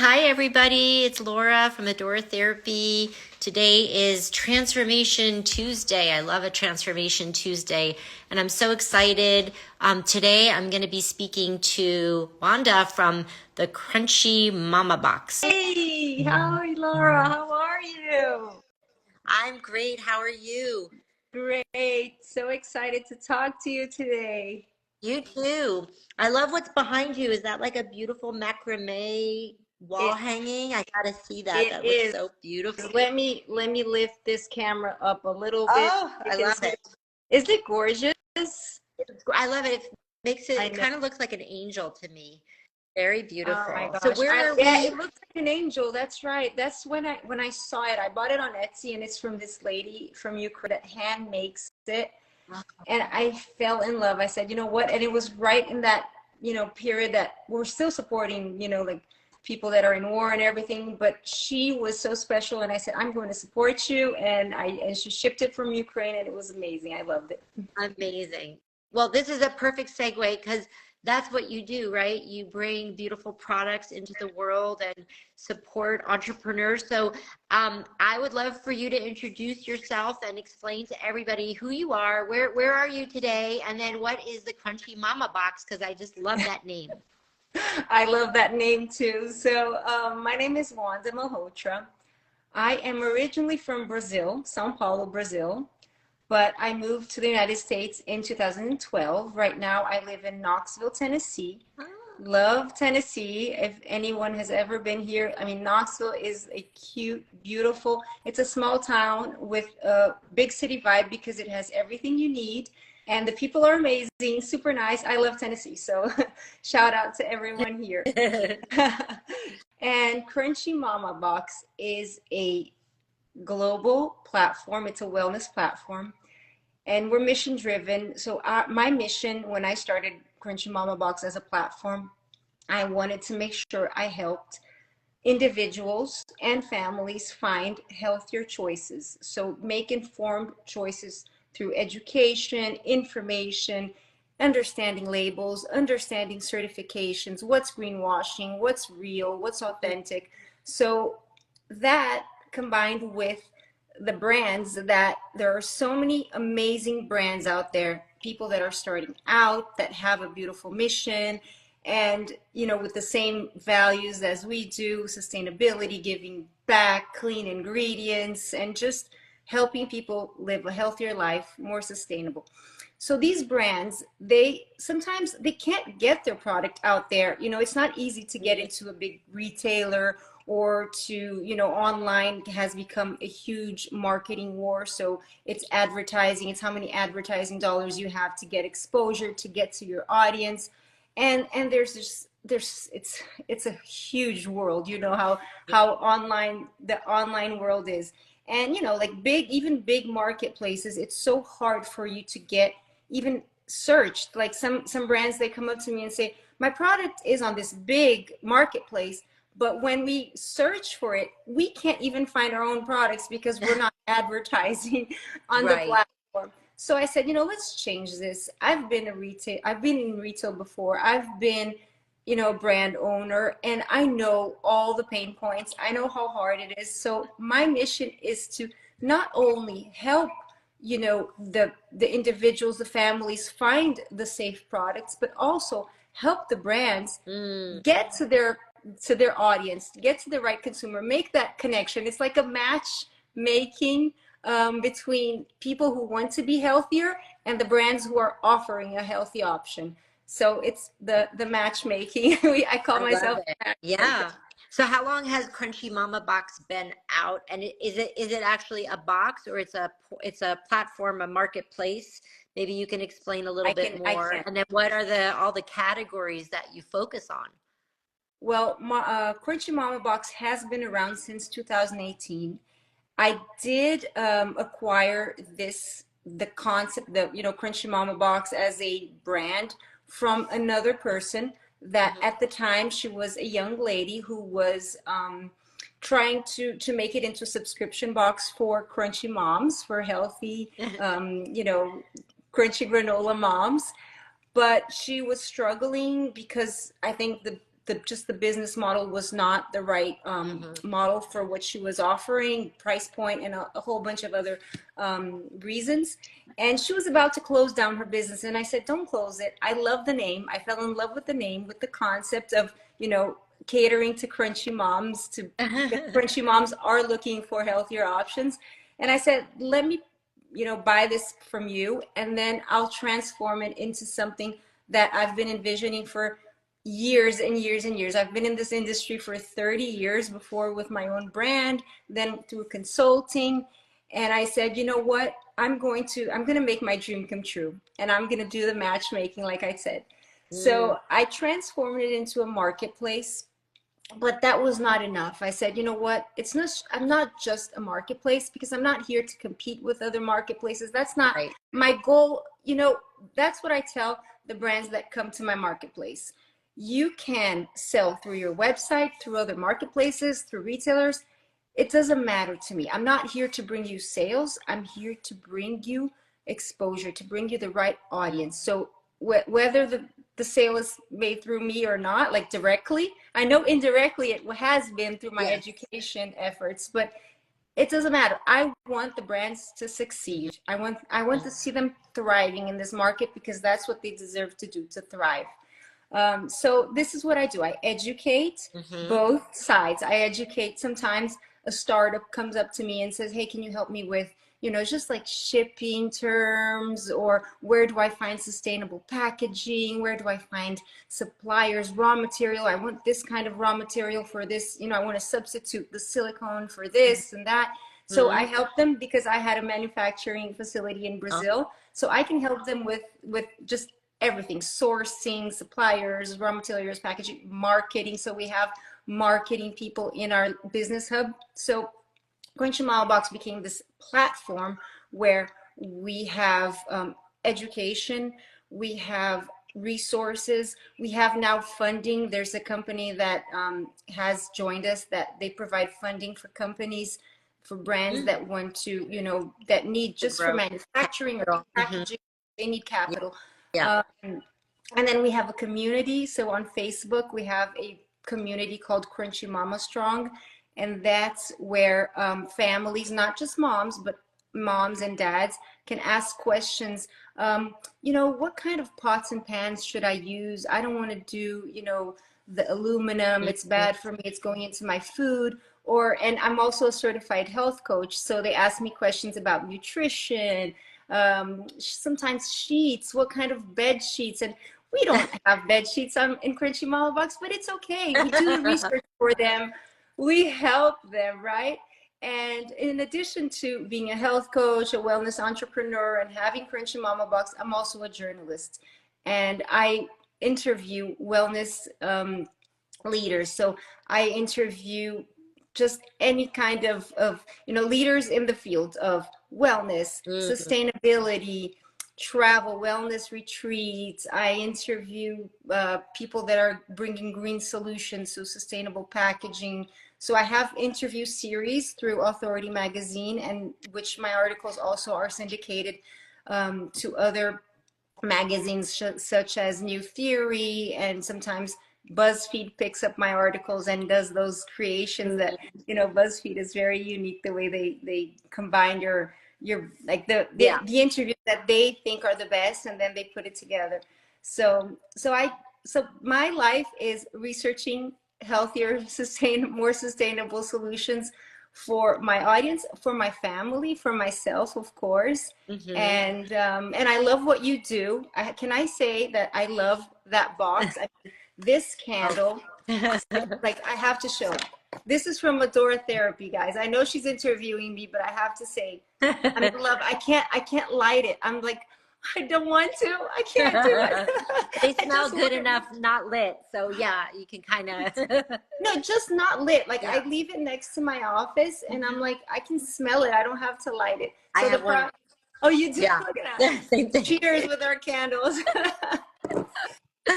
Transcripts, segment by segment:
Hi everybody. It's Laura from Adora Therapy. Today is Transformation Tuesday. I love a Transformation Tuesday, and I'm so excited. Today I'm going to be speaking to Wanda from the Crunchy Mama Box. Hey, hi Laura, how are you? I'm great. How are you? Great, so excited to talk to you today. You too. I love what's behind you. Is that like a beautiful macrame wall It hanging? I gotta see that. it That looks is. so beautiful. Let me lift this camera up a little bit. Oh, You I can love see. it. Is it gorgeous? I love it. It makes it, I it know. kind of looks like an angel to me. Very Oh my beautiful. So gosh. where are Yeah, we? it looks like an angel. That's right. That's when I saw it. I bought it on Etsy and it's from this lady from Ukraine that hand makes it. And I fell in love. I said, you know what? And it was right in that, period that we're still supporting, like people that are in war and everything. But she was so special, and I said, I'm going to support you. And she shipped it from Ukraine, and it was amazing. I loved it. Amazing. Well, this is a perfect segue because that's what you do, right? You bring beautiful products into the world and support entrepreneurs. So, I would love for you to introduce yourself and explain to everybody who you are, where are you today, and then what is the Crunchy Mama Box? Because I just love that name. I love that name too. So my name is Wanda Malhotra. I am originally from Brazil, Sao Paulo, Brazil. But I moved to the United States in 2012. Right now, I live in Knoxville, Tennessee. Love Tennessee. If anyone has ever been here, I mean, Knoxville is a cute, beautiful, it's a small town with a big city vibe because it has everything you need. And the people are amazing, super nice. I love Tennessee. So shout out to everyone here. And Crunchy Mama Box is a global platform. It's a wellness platform and we're mission driven. So my mission when I started Crunchy Mama Box as a platform, I wanted to make sure I helped individuals and families find healthier choices. So make informed choices through education, information, understanding labels, understanding certifications, what's greenwashing, what's real, what's authentic. So that combined with the brands that there are so many amazing brands out there, people that are starting out that have a beautiful mission and with the same values as we do, sustainability, giving back, clean ingredients, and just helping people live a healthier life, more sustainable. So these brands, they sometimes they can't get their product out there. It's not easy to get into a big retailer or to, online has become a huge marketing war. So it's advertising, it's how many advertising dollars you have to get exposure, to get to your audience. And there's it's a huge world. How the online world is. And like big marketplaces, it's so hard for you to get even searched. Like some brands, they come up to me and say, my product is on this big marketplace, but when we search for it, we can't even find our own products because we're not advertising on the Right. platform. So I said, let's change this. I've been in retail before. I've been, brand owner, and I know all the pain points. I know how hard it is. So my mission is to not only help, the individuals, the families find the safe products, but also help the brands Mm, get to their audience, get to the right consumer, make that connection. It's like a match making between people who want to be healthier and the brands who are offering a healthy option. So it's the matchmaking. I call I love myself it. matchmaker. Yeah. So how long has Crunchy Mama Box been out? And is it actually a box or it's a platform, a marketplace? Maybe you can explain a little I bit can I more. can. And then what are all the categories that you focus on? Well, Crunchy Mama Box has been around since 2018. I did acquire the concept, the Crunchy Mama Box as a brand from another person that Mhm. at the time she was a young lady who was trying to make it into a subscription box for crunchy moms, for healthy, crunchy granola moms. But she was struggling because I think just the business model was not the right model for what she was offering, price point, and a whole bunch of other reasons. And she was about to close down her business. And I said, don't close it. I love the name. I fell in love with the name, with the concept of, you know, catering to crunchy moms, to crunchy moms are looking for healthier options. And I said, let me, you know, buy this from you, and then I'll transform it into something that I've been envisioning for years and years and years. I've been in this industry for 30 years, before with my own brand, then through consulting. And I said, you know what? I'm going to make my dream come true, and I'm going to do the matchmaking, like I said. So I transformed it into a marketplace, but that was not enough. I said, you know what? I'm not just a marketplace, because I'm not here to compete with other marketplaces. That's not my goal. You know, that's what I tell the brands that come to my marketplace. You can sell through your website, through other marketplaces, through retailers. It doesn't matter to me. I'm not here to bring you sales. I'm here to bring you exposure, to bring you the right audience. So whether the sale is made through me or not, like directly, I know indirectly it has been through my education efforts, but it doesn't matter. I want the brands to succeed. I want to see them thriving in this market, because that's what they deserve to do, to thrive. So this is what I do. I educate both sides. I educate. Sometimes a startup comes up to me and says, hey, can you help me with, you know, just like shipping terms, or where do I find sustainable packaging? Where do I find suppliers, raw material? I want this kind of raw material for this, you know, I want to substitute the silicone for this and that. So I help them, because I had a manufacturing facility in Brazil. So I can help them with just everything: sourcing, suppliers, raw materials, packaging, marketing. So we have marketing people in our business hub. So Crunchy Mama Box became this platform where we have education, we have resources, we have now funding. There's a company that has joined us, that they provide funding for companies, for brands that want to, you know, that need just for manufacturing or packaging, they need capital. And then we have a community. So on Facebook, we have a community called Crunchy Mama Strong. And that's where families, not just moms, but moms and dads, can ask questions. You know, what kind of pots and pans should I use? I don't want to do, you know, the aluminum. It's bad for me. It's going into my food. And I'm also a certified health coach. So they ask me questions about nutrition, sometimes sheets, what kind of bed sheets. And we don't have bed sheets in Crunchy Mama Box, but it's okay. We do the research for them. We help them, right? And in addition to being a health coach, a wellness entrepreneur, and having Crunchy Mama Box, I'm also a journalist. And I interview wellness leaders. So I interview just any kind of you know, leaders in the field of wellness, sustainability, travel, wellness retreats. I interview people that are bringing green solutions, so sustainable packaging. So I have interview series through Authority Magazine, and which my articles also are syndicated to other magazines such as New Theory, and sometimes BuzzFeed picks up my articles and does those creations that, you know, BuzzFeed is very unique, the way they combine your like the interviews that they think are the best, and then they put it together. So my life is researching healthier, more sustainable solutions for my audience, for my family, for myself, of course. And I love what you do. Can I say that I love that box? This candle, like, I have to show. This is from Adora Therapy, guys. I know she's interviewing me, but I have to say, I'm in love. I can't light it. I'm like, I don't want to. I can't do it. They smell good enough, not lit. So yeah, you can kind of. No, just not lit. Like, I leave it next to my office, and I'm like, I can smell it. I don't have to light it. So I have one. Oh, you do? Yeah. Look at that. Same thing. Cheers with our candles.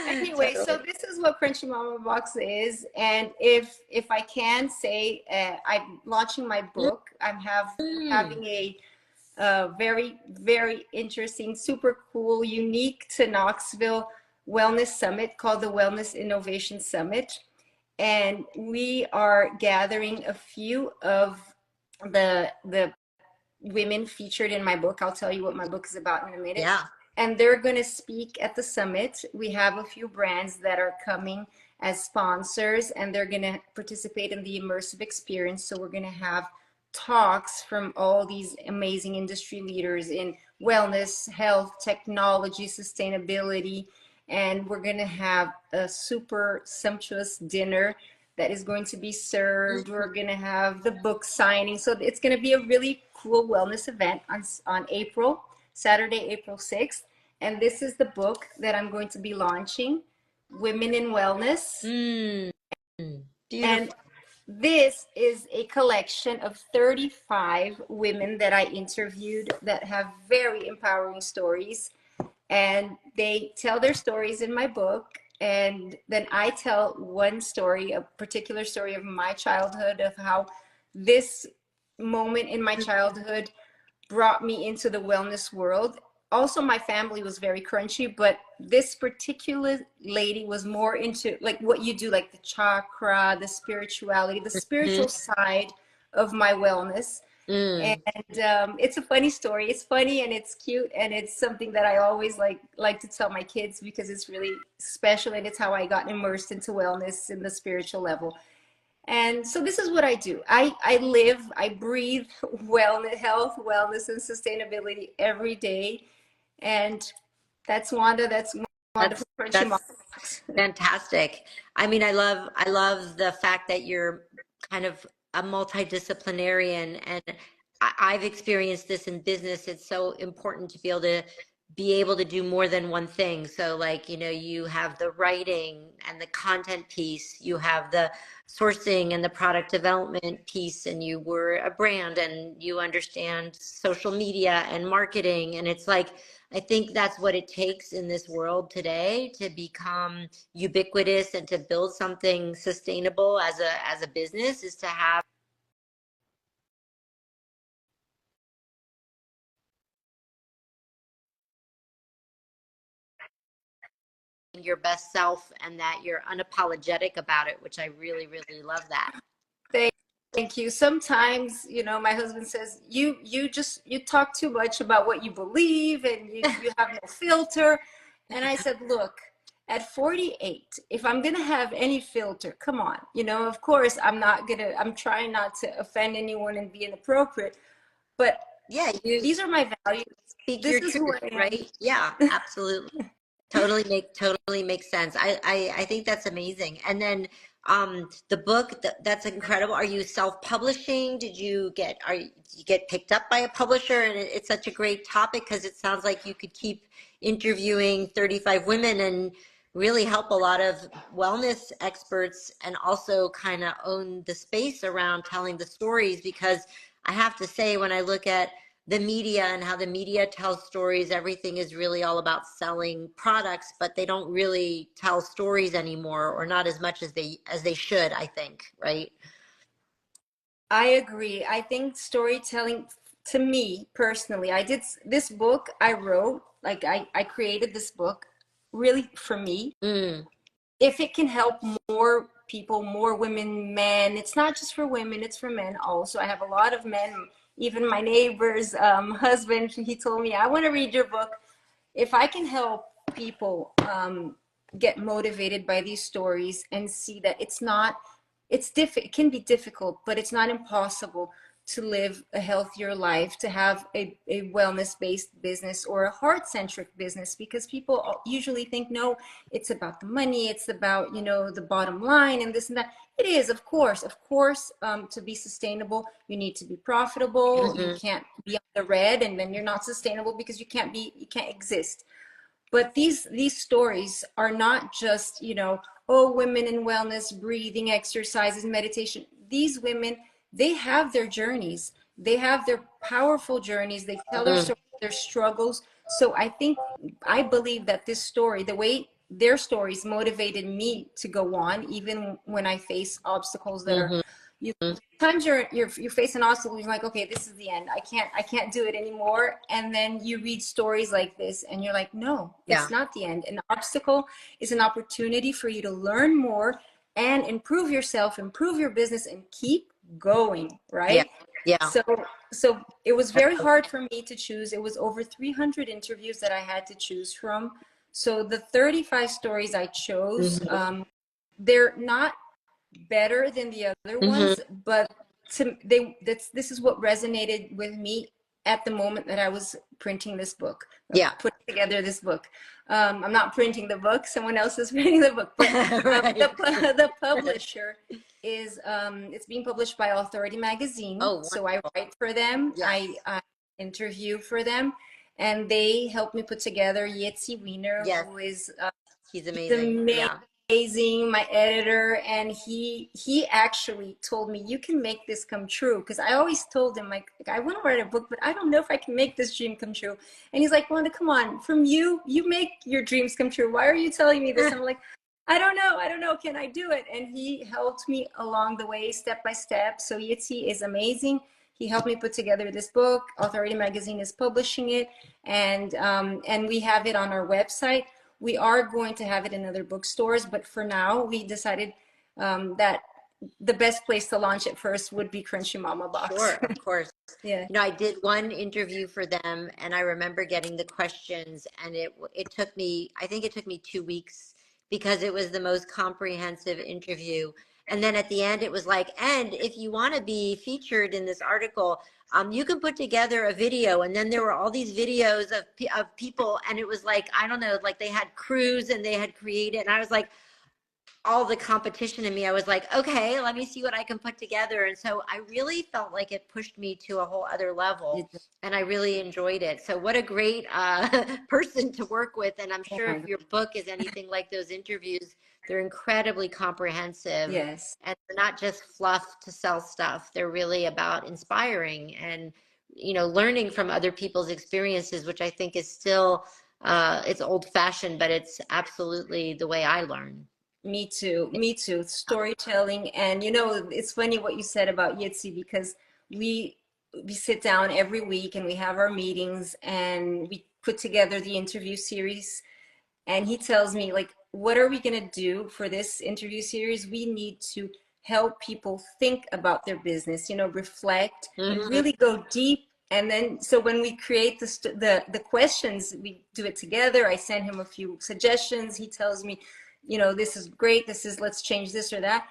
Anyway, so this is what Crunchy Mama Box is, and if I can say, I'm launching my book. I'm having a very, very interesting, super cool, unique to Knoxville wellness summit called the Wellness Innovation Summit. And we are gathering a few of the women featured in my book. I'll tell you what my book is about in a minute. Yeah. And they're going to speak at the summit. We have a few brands that are coming as sponsors, and they're going to participate in the immersive experience. So we're going to have talks from all these amazing industry leaders in wellness, health, technology, sustainability, and we're going to have a super sumptuous dinner that is going to be served. We're going to have the book signing. So it's going to be a really cool wellness event on Saturday, April 6th. And this is the book that I'm going to be launching, Women in Wellness. Beautiful. And this is a collection of 35 women that I interviewed that have very empowering stories. And they tell their stories in my book. And then I tell one story, a particular story of my childhood, of how this moment in my childhood brought me into the wellness world. Also, my family was very crunchy, but this particular lady was more into like what you do, like the chakra, the spirituality, the spiritual side of my wellness. And it's a funny story. It's funny and it's cute, and it's something that I always like to tell my kids because it's really special, and it's how I got immersed into wellness in the spiritual level. And so this is what I do. I live, I breathe wellness, health, wellness, and sustainability every day. And that's Wanda. That's Wanda from Crunchy Mom. Fantastic. I mean, I love the fact that you're kind of a multidisciplinarian, and I've experienced this in business. It's so important to be able to do more than one thing. So like, you know, you have the writing and the content piece, you have the sourcing and the product development piece, and you were a brand and you understand social media and marketing. And it's like, I think that's what it takes in this world today to become ubiquitous and to build something sustainable as a business, is to have your best self and that you're unapologetic about it, which I really, really love that. Thank you. Sometimes, my husband says, you talk too much about what you believe, and you have no filter. And I said, look, at 48, if I'm going to have any filter, come on, of course, I'm trying not to offend anyone and be inappropriate, but Yeah, these are my values. speak This your is who truth, I am. right? Yeah, absolutely. Totally makes sense. I think that's amazing. And then the book, that's incredible. Are you self-publishing? Did you get picked up by a publisher? And it's such a great topic because it sounds like you could keep interviewing 35 women and really help a lot of wellness experts, and also kind of own the space around telling the stories. Because I have to say, when I look at the media and how the media tells stories, everything is really all about selling products, but they don't really tell stories anymore, or not as much as they should, I think, right? I agree. I think storytelling, to me personally, I did this book I wrote, like I created this book really for me. If it can help more people, more women, men, it's not just for women, it's for men also. I have a lot of men, even my neighbor's husband, he told me, I want to read your book. If I can help people get motivated by these stories and see that it can be difficult, but it's not impossible to live a healthier life, to have a wellness-based business or a heart-centric business, because people usually think, no, it's about the money, it's about, the bottom line and this and that. It is, of course, to be sustainable, you need to be profitable. You can't be on the red, and then you're not sustainable because you can't exist. But these stories are not just, oh, women in wellness, breathing exercises, meditation. These women, they have their journeys. They have their powerful journeys. They tell their stories, their struggles. So I believe that this story, the way their stories motivated me to go on, even when I face obstacles that are, You sometimes you're facing obstacles. You're like, okay, this is the end. I can't do it anymore. And then you read stories like this, and you're like, no, Yeah. it's not the end. An obstacle is an opportunity for you to learn more and improve yourself, improve your business, and keep going, Yeah. right? Yeah. So it was very hard for me to choose. It was over 300 interviews that I had to choose from. So the 35 stories I chose, Mm-hmm. they're not better than the other Mm-hmm. ones, but this is what resonated with me at the moment that I was printing this book, Yeah. putting together this book. I'm not printing the book; someone else is printing the book. But Right. the publisher is it's being published by Authority Magazine. Oh, So I write for them. yes. I interview for them, and they help me put together Yitzi Wiener, Yes. who is He's he's amazing. Yeah. amazing, my editor. And he actually told me, you can make this come true, because I always told him, like, I want to write a book, but I don't know if I can make this dream come true. And he's like, Wanda, come on, from you make your dreams come true. Why are you telling me this? I'm like, I don't know, can I do it? And he helped me along the way, step by step. So Yitzi is amazing. He helped me put together this book. Authority Magazine is publishing it, and we have it on our website. We are going to have it in other bookstores, but for now, we decided that the best place to launch it first would be Crunchy Mama Box. Sure, of course. Yeah. You know, I did one interview for them, and I remember getting the questions, and it took me, I think it took me 2 weeks because it was the most comprehensive interview. And then at the end, it was like, and if you want to be featured in this article, you can put together a video. And then there were all these videos of people, and it was like, I don't know, like they had crews and they had created, and I was like, all the competition in me, I was like, okay, let me see what I can put together. And so I really felt like it pushed me to a whole other level, and I really enjoyed it. So what a great person to work with. And I'm Oh sure my if God. your book is anything like those interviews, they're incredibly comprehensive, Yes. and they're not just fluff to sell stuff. They're really about inspiring and, you know, learning from other people's experiences, which I think is still, it's old fashioned, but it's absolutely the way I learn. Me too. Me too. Storytelling. And it's funny what you said about Yitzi, because we we sit down every week and we have our meetings and we put together the interview series. And he tells me, like, what are we going to do for this interview series? We need to help people think about their business, reflect and Mhm. really go deep. And then, so when we create the questions, we do it together. I send him a few suggestions. He tells me, this is great. Let's change this or that.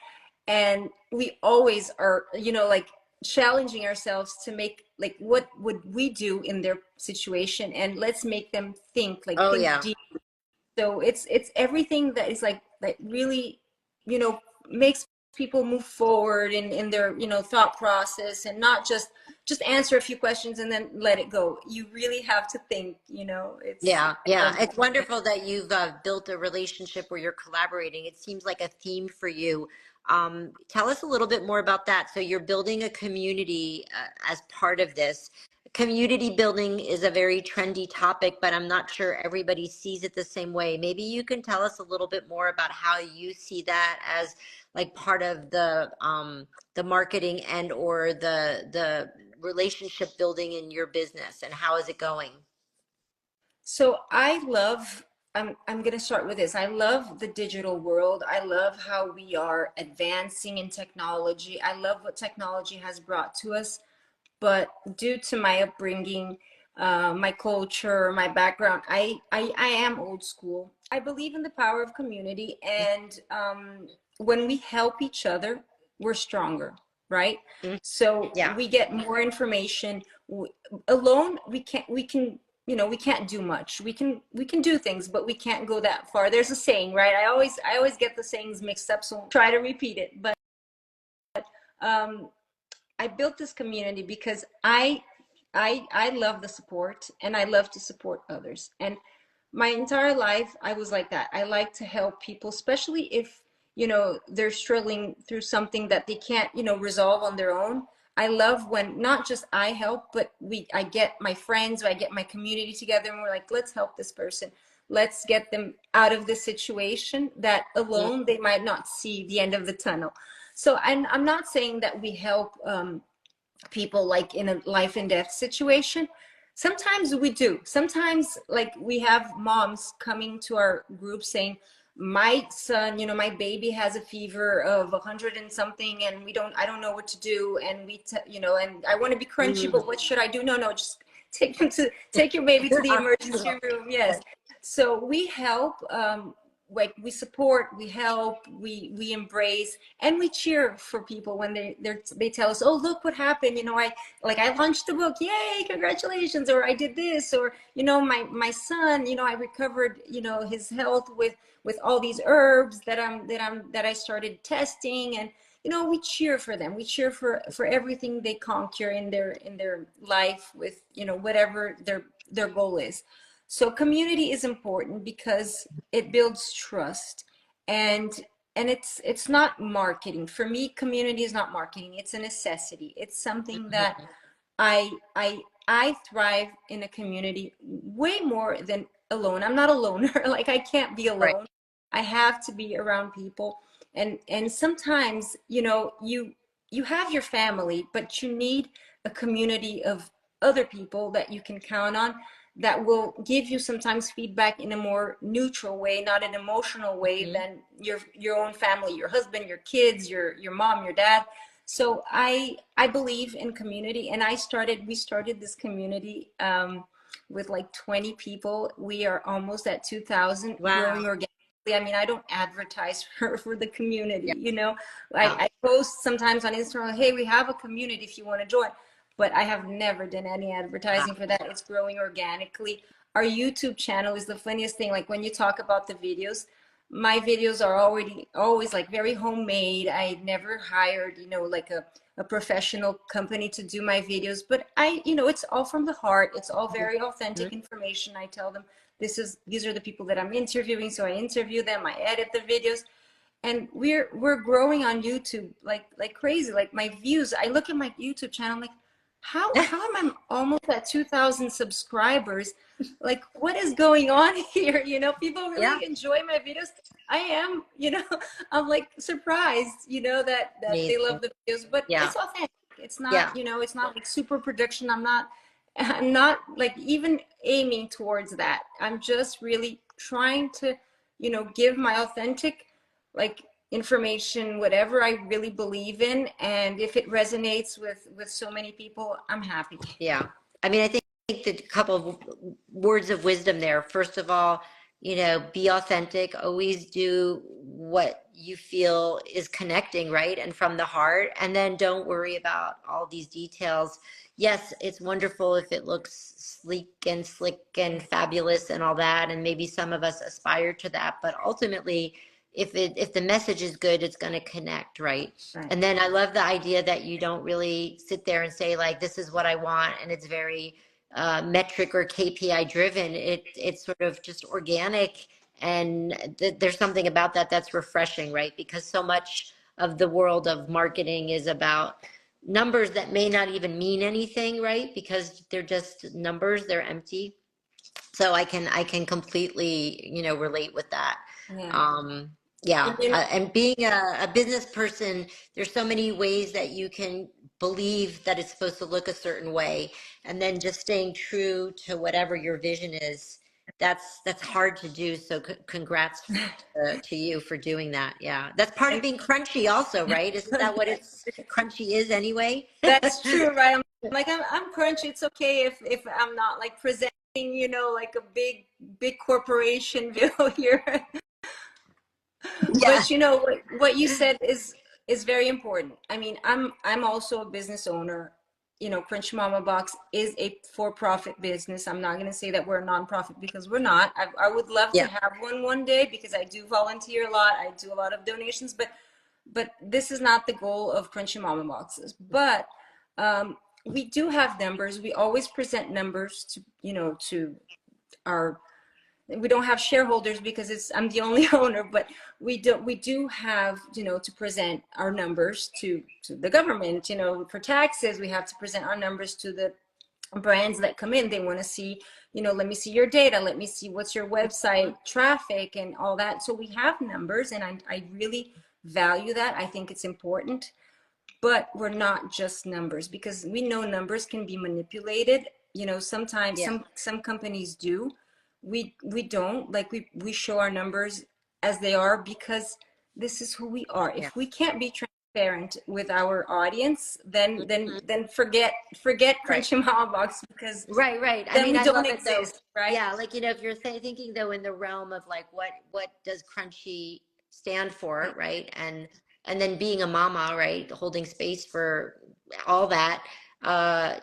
And we always are, like, challenging ourselves to make, like, what would we do in their situation? And let's make them think, like, Oh think yeah. deep. So it's everything that is like that really, makes people move forward in their, thought process, and not just answer a few questions and then let it go. You really have to think, Yeah, I yeah. love It's wonderful that you've built a relationship where you're collaborating. It seems like a theme for you. Tell us a little bit more about that. So you're building a community as part of this. Community building is a very trendy topic, but I'm not sure everybody sees it the same way. Maybe you can tell us a little bit more about how you see that as like part of the marketing and or the relationship building in your business, and how is it going? So I love, I'm going to start with this. I love the digital world. I love how we are advancing in technology. I love what technology has brought to us. But due to my upbringing, my culture, my background, I am old school. I believe in the power of community. And when we help each other, we're stronger, right? Mhm. So Yeah. we get more information. Alone, we can't do much. We can do things, but we can't go that far. There's a saying, right? I always get the sayings mixed up, so I'll try to repeat it. But um, I built this community because I love the support, and I love to support others. And my entire life I was like that. I like to help people, especially if they're struggling through something that they can't resolve on their own. I love when not just I help, but I get my friends, or I get my community together, and we're like, let's help this person. Let's get them out of this situation that Mhm. alone they might not see the end of the tunnel. So I'm not saying that we help people like in a life and death situation. Sometimes we do. Sometimes like we have moms coming to our group saying, my son, you know, my baby has a fever of 100 and something, and I don't know what to do. And you know, and I want to be crunchy, but what should I do? No, no, just take your baby to the emergency room. Yes. So we help, like we support, we help, we embrace, and we cheer for people when they tell us, oh, look what happened, you know, I launched the book, yay, congratulations, or I did this, or you know, my son, you know, I recovered, you know, his health with all these herbs that I started testing. And you know, we cheer for them, we cheer for everything they conquer in their life with, you know, whatever their goal is. So community is important because it builds trust, and it's not marketing. For me, community is not marketing, it's a necessity. It's something that I thrive in a community way more than alone. I'm not a loner. Like I can't be Right. alone. I have to be around people. And sometimes, you know, you have your family, but you need a community of other people that you can count on, that will give you sometimes feedback in a more neutral way, not an emotional way, than your own family, your husband, your kids, your mom, your dad. So I believe in community, and we started this community with like 20 people. We are almost at 2,000, growing Wow. organically. I mean, I don't advertise for the community, Yeah. you know. Wow. I post sometimes on Instagram, hey, we have a community if you want to join, but I have never done any advertising for that. It's growing organically. Our YouTube channel is the funniest thing. Like when you talk about the videos, my videos are always like very homemade. I never hired, you know, like a professional company to do my videos, but you know, it's all from the heart. It's all very authentic information. I tell them these are the people that I'm interviewing. So I interview them, I edit the videos, and we're growing on YouTube like crazy. Like my views, I look at my YouTube channel, I'm like, how am I almost at 2,000 subscribers? Like, what is going on here? You know, people Yeah. really enjoy my videos. I am, you know, I'm like surprised, you know, that they Amazing. love the videos, but Yeah. it's authentic. It's Yeah. not, you know, it's not like super production. I'm not like even aiming towards that. I'm just really trying to, you know, give my authentic, like, information, whatever I really believe in, and if it resonates with so many people, I'm happy. Yeah. I mean, I think that a couple of words of wisdom there. First of all, you know, be authentic, always do what you feel is connecting, right? And from the heart. And then don't worry about all these details. Yes, it's wonderful if it looks sleek and slick and fabulous and all that. And maybe some of us aspire to that. But ultimately, if the message is good, it's going to connect, right? Right. And then I love the idea that you don't really sit there and say like, this is what I want, and it's very metric or KPI driven. It's sort of just organic, and there's something about that that's refreshing, right? Because so much of the world of marketing is about numbers that may not even mean anything, right? Because they're just numbers, they're empty. So I can completely, you know, relate with that. Yeah. Yeah, And then, and being a business person, there's so many ways that you can believe that it's supposed to look a certain way, and then just staying true to whatever your vision is. That's hard to do. So congrats to you for doing that. Yeah, that's part of and being crunchy, also, right? Isn't that what it's crunchy is anyway? that's true, right? I'm crunchy. It's okay if I'm not like presenting, you know, like a big corporation bill here. Yeah, But you know what you said is very important. I mean, I'm also a business owner. You know, Crunchy Mama Box is a for-profit business. I'm not going to say that we're a nonprofit, because we're not. I would love to yeah, have one day, because I do volunteer a lot. I do a lot of donations, but this is not the goal of Crunchy Mama Boxes. But we do have numbers. We always present numbers to, you know, to our, we don't have shareholders because I'm the only owner, but we do have, you know, to present our numbers to the government, you know, for taxes. We have to present our numbers to the brands that come in. They want to see, you know, let me see your data, let me see what's your website traffic and all that. So we have numbers, and I really value that. I think it's important, but we're not just numbers, because we know numbers can be manipulated. You know, sometimes Yeah. some companies do. We don't, like, we show our numbers as they are because this is who we are. Yeah. If we can't be transparent with our audience, then Mhm. forget Right. Crunchy Mama Box, because Right, right. I then mean, we I don't love it though. exist, right? Yeah, like if you're thinking though in the realm of like what does crunchy stand for, right? And then being a mama, right? Holding space for all that.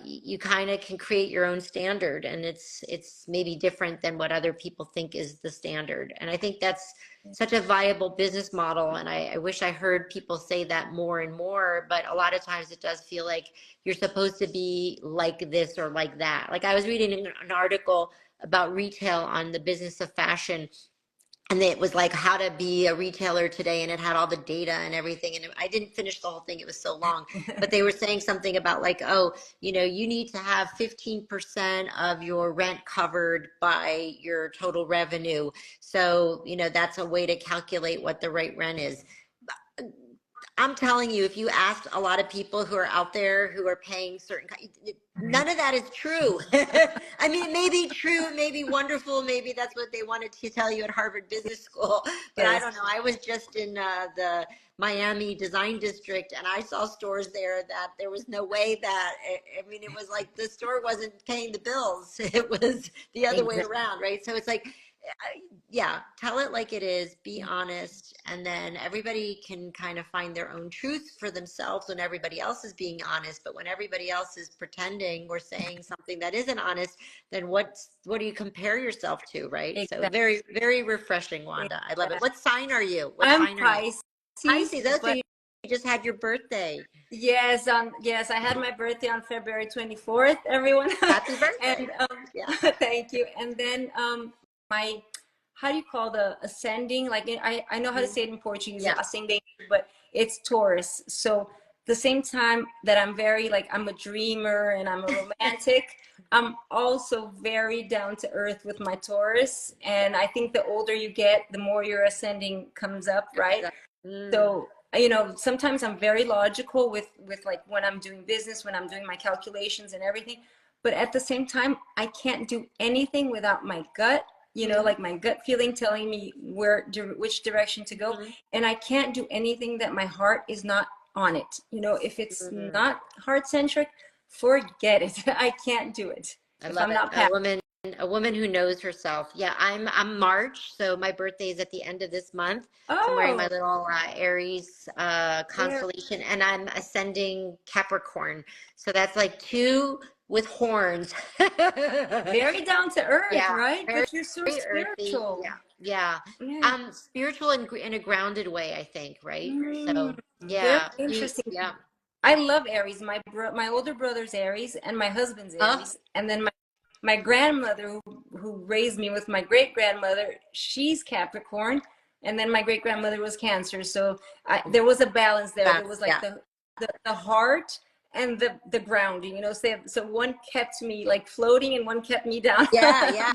You kind of can create your own standard, and it's maybe different than what other people think is the standard. And I think that's such a viable business model. And I wish I heard people say that more and more, but a lot of times it does feel like you're supposed to be like this or like that. Like I was reading an article about retail on the business of fashion, and it was like how to be a retailer today, and it had all the data and everything, and I didn't finish the whole thing, it was so long, but they were saying something about like, oh, you need to have 15% of your rent covered by your total revenue, so that's a way to calculate what the right rent is. I'm telling you, if you asked a lot of people who are out there who are paying certain, none of that is true. I mean, it may be true, it may be wonderful, maybe that's what they wanted to tell you at Harvard Business School, but I Yes, don't know. I was just in the Miami Design District, and I saw stores there that there was no way that, I mean, it was like the store wasn't paying the bills. It was the other way exactly. around, right? So it's like, yeah, tell it like it is, be honest, and then everybody can kind of find their own truth for themselves when everybody else is being honest. But when everybody else is pretending or saying something that isn't honest, then what do you compare yourself to, right? So Exactly. very, very refreshing, Wanda. I love it. What sign are you? What I'm sign are you? Pisces, Pisces. Oh, so but you just had your birthday. yes, yes, I had my birthday on February 24th, everyone. Happy birthday. And Yeah. thank you. And then my, how do you call the ascending? Like, I know how to Mhm. say it in Portuguese, Yeah. ascending, but it's Taurus. So the same time that I'm very, like, I'm a dreamer and I'm a romantic, I'm also very down to earth with my Taurus. And I think the older you get, the more your ascending comes up, right? Mm. So sometimes I'm very logical with like when I'm doing business, when I'm doing my calculations and everything, but at the same time I can't do anything without my gut, Mhm. like my gut feeling telling me which direction to go. Mhm. And I can't do anything that my heart is not on it. If it's Mhm. not heart centric, forget it. I can't do it I if love I'm it. not passionate. A woman who knows herself. Yeah, I'm March, so my birthday is at the end of this month. So I'm wearing my Oh, little Aries yeah, constellation, and I'm ascending Capricorn. So that's like two with horns. very down to earth, Yeah, right? very, But you're so very earthy. spiritual. Yeah, yeah. Yeah. Spiritual in a grounded way, I think, right? Mm, So very yeah, interesting. yeah. I love Aries. My older brother's Aries, and my husband's Oh, Aries. And then my grandmother, who raised me with my great grandmother, she's Capricorn, and then my great grandmother was Cancer. So there was a balance there. There was like yeah. the heart and the grounding. So one kept me like floating, and one kept me down. Yeah, yeah.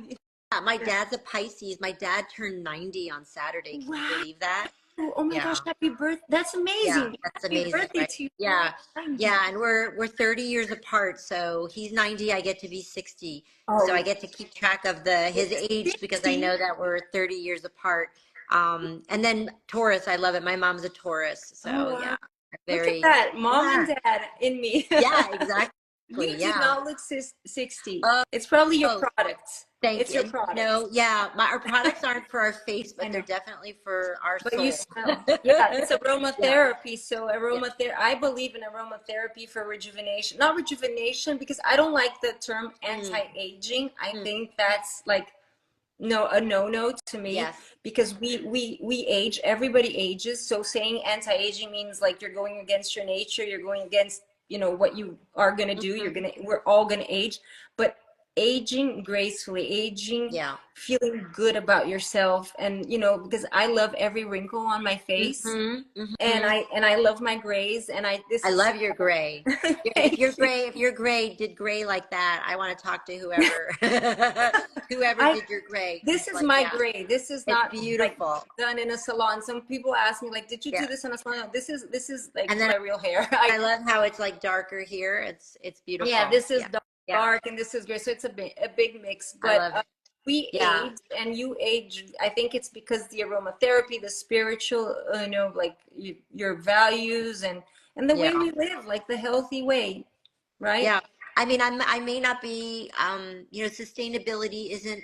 My dad's a Pisces. My dad turned 90 on Saturday. Can you Wow. believe that? Oh my Yeah. gosh, happy birthday. That's Yeah, amazing. that's Happy amazing, birthday right? to you. Yeah. 90. Yeah, and we're 30 years apart. So he's 90, I get to be 60. So I Oh, get to keep track of the his age because I 60. know that we're 30 years apart. And then Taurus, I love it. My mom's a Taurus. Oh, So wow. yeah, Look at very that. Mom and yeah. dad in me. Yeah, exactly. You do Yeah. not look 60. It's probably your Oh, product. thank It's you. your product. No, yeah, our products aren't for our face, I but they're know. definitely for our But you soul. smell. Yeah, it's Yeah, aromatherapy. So yeah. aromatherapy, I believe in aromatherapy for rejuvenation. Not rejuvenation, because I don't like the term Mm, anti-aging. I mm, think that's like a no to me, yes. because we age. Everybody ages. So saying anti-aging means like you're going against your nature. You're going against what you are gonna do. Mhm. We're all gonna age. But aging gracefully, aging, Yeah. feeling good about yourself. And, you know, because I love every wrinkle on my face, and Mm-hmm. I love my grays, and this I is love your gray. If thank you're you. gray, if you're gray, did gray like that, I want to talk to whoever, whoever I did your gray. This 'Cause is like, my yeah, gray. This is it's not like beautiful. done in a salon. Some people ask me like, "Did you do Yeah. this in a salon?" No, this is like And then my real hair. I love how it's like darker here. It's Yeah, beautiful. this is Yeah. Yeah. dark and this is gray, so it's a big mix. I But love it. we Yeah. age, and you age. I think it's because the aromatherapy, the spiritual, you know, like your values and the way Yeah. we live, like the healthy way, right? Yeah. I mean, I may not be, you know, sustainability isn't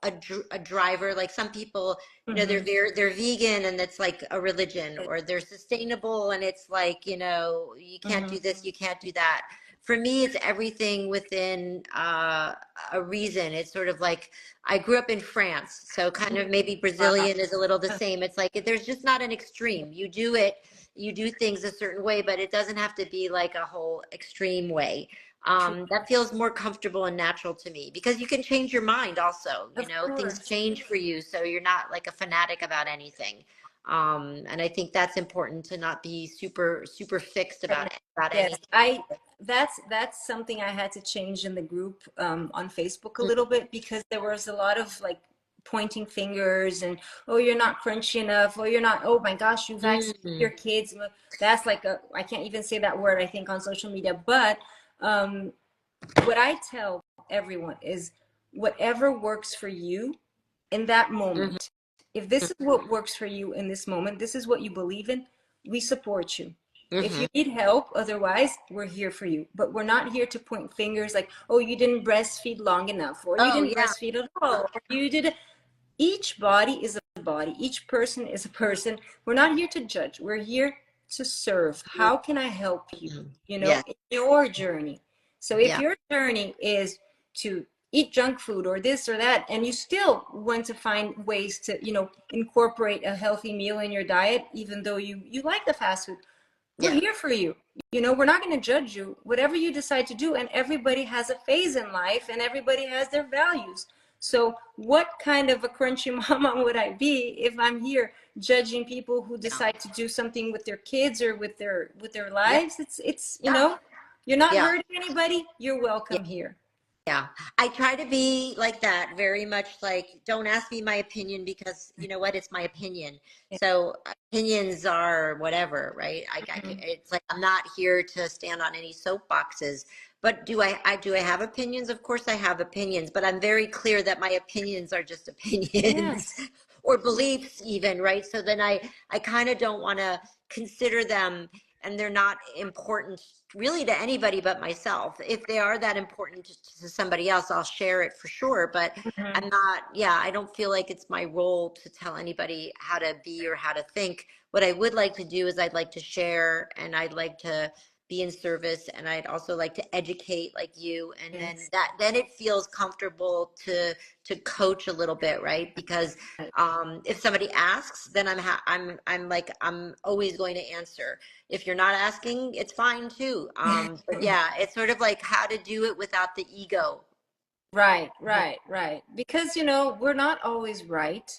a driver. Like some people, you know, Hmm. they're vegan and it's like a religion, or they're sustainable and it's like, you know, you can't Hmm. do this, you can't do that. For me, it's everything within a reason. It's sort of like I grew up in France, so kind of maybe Wow. Brazilian is a little the same. It's like there's just not an extreme. You do it, you do things a certain way, but it doesn't have to be like a whole extreme way. True. That feels more comfortable and natural to me because you can change your mind also, you Of know, things course. change for you. So you're not like a fanatic about anything. And I think that's important to not be super fixed about Yes, anything. that's something I had to change in the group on Facebook a little bit, because there was a lot of like pointing fingers and, oh, you're not crunchy enough, oh, you're not, oh my gosh, you vaccinated your Mm-hmm. kids. That's like I can't even say that word, I think, on social media. But um, what I tell everyone is whatever works for you in that Mm-hmm. moment. If this is what works for you in this moment, this is what you believe in, we support you. If Mm-hmm. you need help, otherwise, we're here for you. But we're not here to point fingers like, oh, you didn't breastfeed long enough, or you Oh didn't yeah. breastfeed at all, or you did. Each body is a body, each person is a person. We're not here to judge, we're here to serve. How can I help you, Mhm. you know, Yes. in your journey? So if Yeah. your journey is to eat junk food or this or that, and you still want to find ways to, you know, incorporate a healthy meal in your diet, even though you like the fast food, we're Yeah. here for you. You know, we're not going to judge you, whatever you decide to do. And everybody has a phase in life, and everybody has their values. So what kind of a crunchy mama would I be if I'm here judging people who Yeah. decide to do something with their kids or with their Yeah. lives? It's you know, you're not Yeah. hurting anybody, you're Yeah. welcome here. Yeah, I try to be like that, very much like, don't ask me my opinion because you know what, it's my opinion. So opinions are whatever, right? Mhm. It's like I'm not here to stand on any soapboxes. But do I have opinions? Of course I have opinions, but I'm very clear that my opinions are just opinions Yes. or beliefs even, right? So then I kind of don't want to consider them, and they're not important really to anybody but myself. If they are that important to somebody else, I'll share it for sure. But Mhm. I'm not, yeah, I don't feel like it's my role to tell anybody how to be or how to think. What I would like to do is I'd like to share, and I'd like to be in service, and I'd also like to educate like you. And Yes. then it feels comfortable to coach a little bit, right? Because if somebody asks, then I'm like I'm always going to answer. If you're not asking, it's fine too. But yeah, it's sort of like how to do it without the ego. Right, right, right. Because, you know, we're not always right.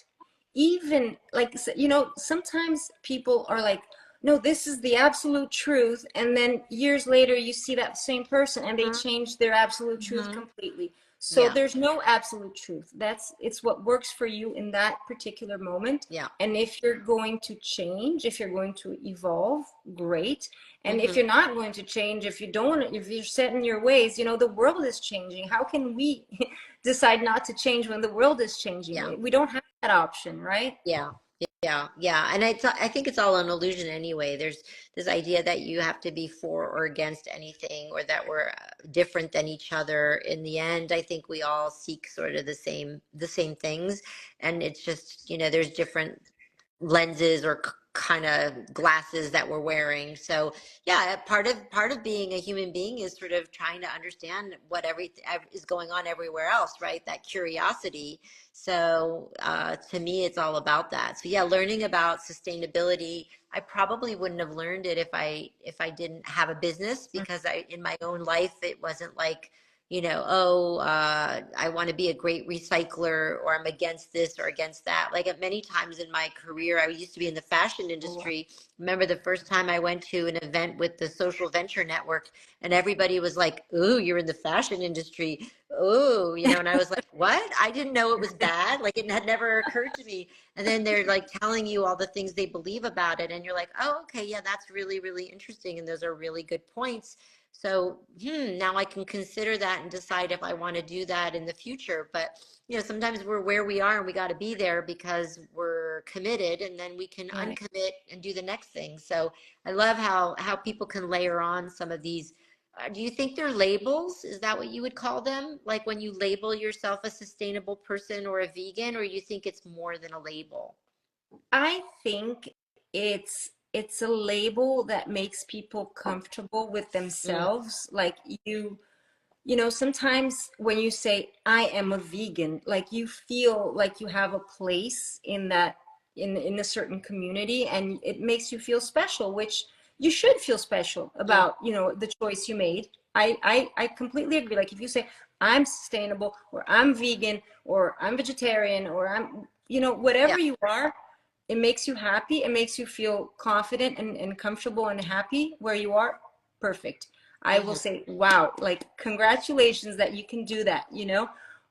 Even like, you know, sometimes people are like, no, this is the absolute truth. And then years later, you see that same person and they change their absolute truth Mm-hmm. completely. So Yeah, there's no absolute truth. It's what works for you in that particular moment. yeah. And if you're going to change, if you're going to evolve, great. And if Mm-hmm. you're not going to change, if you don't, if you're set in your ways, you know, the world is changing. How can we decide not to change when the world is Yeah. changing? We don't have that option, right? Yeah. Yeah, yeah, and I think it's all an illusion anyway. There's this idea that you have to be for or against anything, or that we're different than each other. In the end, I think we all seek sort of the same things, and it's just, you know, there's different lenses or kind of glasses that we're wearing. So yeah, part of being a human being is sort of trying to understand what everything is going on everywhere else, right? That curiosity. So to me, it's all about that. So yeah, learning about sustainability. I probably wouldn't have learned it if I didn't have a business, because I in my own life it wasn't like, oh, I want to be a great recycler, or I'm against this or against that. Like at many times in my career, I used to be in the fashion industry. Remember the first time I went to an event with the Social Venture Network, and everybody was like, "Ooh, you're in the fashion industry." Oh, and I was like, "What?" I didn't know it was bad. Like it had never occurred to me. And then they're like telling you all the things they believe about it, and you're like, "Oh, okay, yeah, that's really, really interesting, and those are really good points." So, now I can consider that and decide if I want to do that in the future. But, sometimes we're where we are and we got to be there because we're committed, and then we can Right. uncommit and do the next thing. So I love how people can layer on some of these. Do you think they're labels? Is that what you would call them? Like when you label yourself a sustainable person or a vegan, or you think it's more than a label? I think it's a label that makes people comfortable with Mm, themselves. Like sometimes when you say I am a vegan, like you feel like you have a place in that in a certain community, and it makes you feel special, which you should feel special mm, about, the choice you made. I completely agree. Like if you say I'm sustainable, or I'm vegan, or I'm vegetarian, or I'm, yeah. whatever you are, it makes you happy. It makes you feel confident and comfortable and happy where you are. Perfect. I will Hmm. say, wow, like congratulations that you can do that,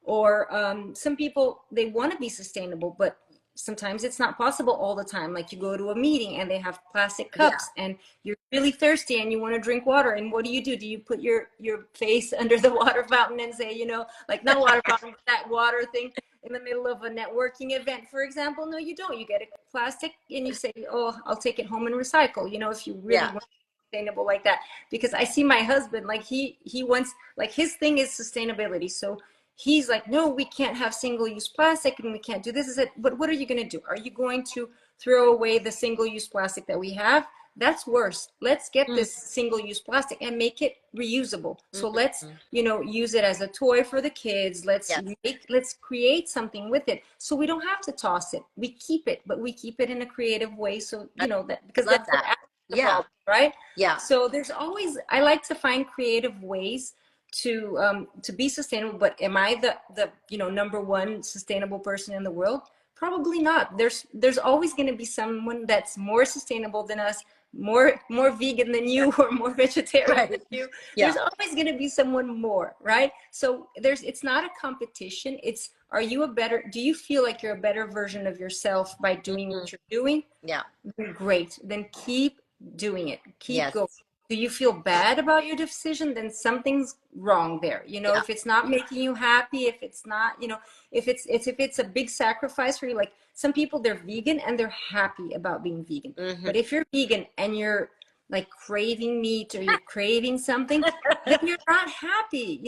Or some people, they want to be sustainable, but sometimes it's not possible all the time. Like you go to a meeting and they have plastic Yeah. cups and you're really thirsty and you want to drink water. And what do? Do you put your face under the water fountain and say, like not water fountain, but that water thing in the middle of a networking event, for example? No, you don't. You get a plastic and you say, oh, I'll take it home and recycle, if you really Yeah. want sustainable like that. Because I see my husband, like he wants, like his thing is sustainability. So he's like, no, we can't have single use plastic and we can't do this. I said, but what are you going to do? Are you going to throw away the single use plastic that we have? That's worse. Let's get Mm, this single use plastic and make it reusable. So let's, mhm. use it as a toy for the kids. Yes. Let's create something with it. So we don't have to toss it. We keep it, but we keep it in a creative way. So, I that, because then love we're that. at the Yeah. problem, right? Yeah. So there's always, I like to find creative ways to be sustainable. But am I the number one sustainable person in the world? Probably not. There's always going to be someone that's more sustainable than us, more vegan than you, or more vegetarian than Right. you. There's Yeah. always going to be someone more, right? So it's not a competition. It's, are you a better, do you feel like you're a better version of yourself by doing Hmm. what you're doing? Yeah. Great. Then keep doing it. Keep Yes. going. Do you feel bad about your decision? Then something's wrong there. Yeah. If it's not making you happy, if it's not, if it's a big sacrifice for you, like some people, they're vegan and they're happy about being vegan. Hmm. But if you're vegan and you're like craving meat or you're craving something, then you're not happy.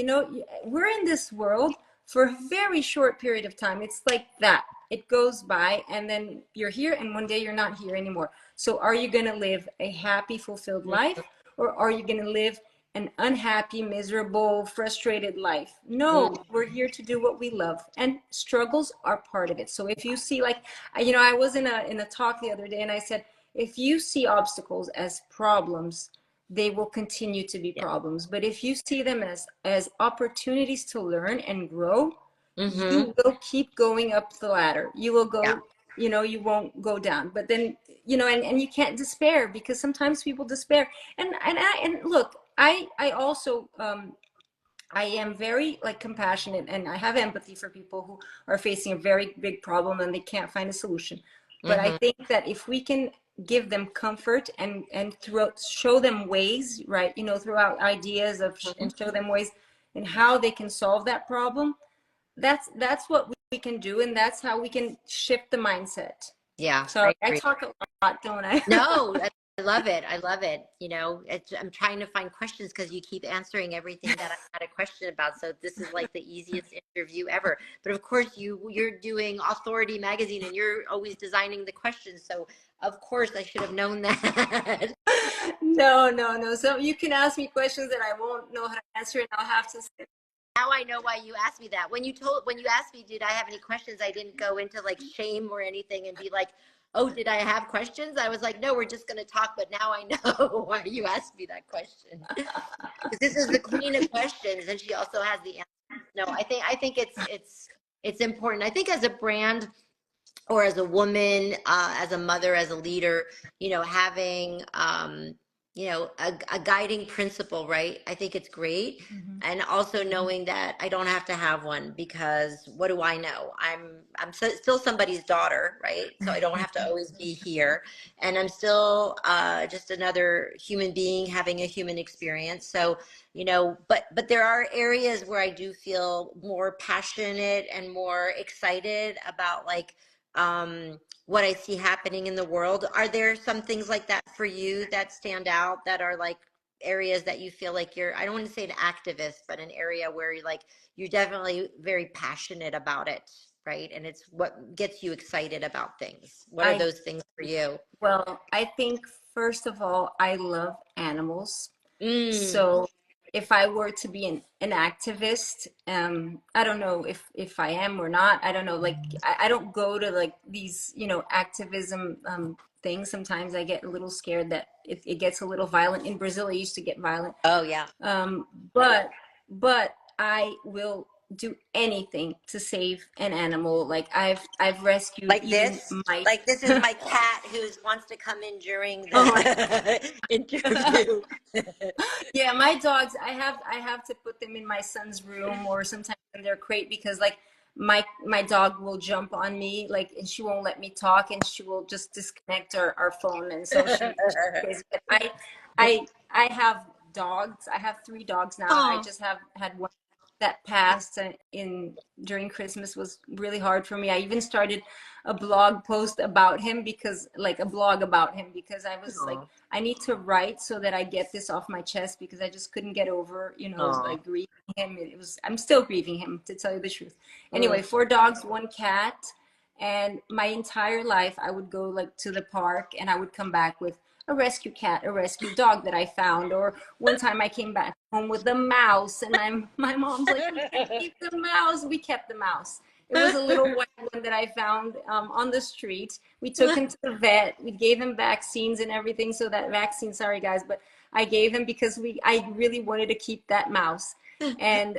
We're in this world for a very short period of time. It's like that. It goes by and then you're here and one day you're not here anymore. So are you going to live a happy, fulfilled life, or are you going to live an unhappy, miserable, frustrated life? No, we're here to do what we love, and struggles are part of it. So if you see, like, I was in a talk the other day and I said, if you see obstacles as problems, they will continue to be Yeah. problems. But if you see them as opportunities to learn and grow, Hmm. you will keep going up the ladder. You will Yeah. go, you won't go down. But then, and you can't despair, because sometimes people despair. And look, I also I am very like compassionate, and I have empathy for people who are facing a very big problem and they can't find a solution. But I Hmm. think that if we can give them comfort and throughout show them ways, right, throughout ideas of Hmm. and show them ways and how they can solve that problem, that's what we can do, and that's how we can shift the mindset. Yeah. So I I agree. talk a lot, don't I? No, I love it. I love it. I'm trying to find questions because you keep answering everything that I had a question about. So this is like the easiest interview ever. But of course, you're doing Authority Magazine and you're always designing the questions. So of course, I should have known that. No, no, no. So you can ask me questions that I won't know how to answer, and I'll have to say, Now I know why you asked me that. When you asked me, did I have any questions, I didn't go into like shame or anything and be like, Oh, did I have questions? I was like, no, we're just going to talk, but now I know why you asked me that question. Because this is the queen of questions, and she also has the answers. No, I think it's important. I think as a brand, or as a woman, as a mother, as a leader, having, a guiding principle, right? I think it's great. Mhm. And also knowing that I don't have to have one, because what do I know? Still somebody's daughter, right? So I don't have to always be here. And I'm still just another human being having a human experience. So, but there are areas where I do feel more passionate and more excited about, like, what I see happening in the world. Are there some things like that for you that stand out, that are like areas that you feel like you're, I don't want to say an activist, but an area where you're definitely very passionate about it, right? And it's what gets you excited about things. What are I those things for you? Well, I think first of all, I love animals. Mm. So if I were to be an activist, I don't know if I am or not. I don't know. Like I don't go to like these, activism things. Sometimes I get a little scared that it gets a little violent. In Brazil, it used to get violent. Oh yeah. Um, but I will do anything to save an animal. Like I've rescued Like even this? mice. Like this is my cat who wants to come in during Oh my the interview. Yeah, my dogs, I have to put them in my son's room or sometimes in their crate because like my dog will jump on me like and she won't let me talk and she will just disconnect our phone and so she is. But I have dogs. I have three dogs now. I Oh, just have had one that passed in during Christmas was really hard for me. I even started a blog post about him because like a blog about him because I was like oh, I need to write so that I get this off my chest because I just couldn't get over, oh. like grieving him. I'm still grieving him to tell you the truth. Anyway, Mm. four dogs, one cat, and my entire life I would go like to the park and I would come back with a rescue cat, a rescue dog that I found. Or one time I came back home with a mouse, and my mom's like, "We can't keep the mouse." We kept the mouse. It was a little white one that I found on the street. We took him to the vet. We gave him vaccines and everything. So that vaccine, sorry guys, but I gave him because I really wanted to keep that mouse. And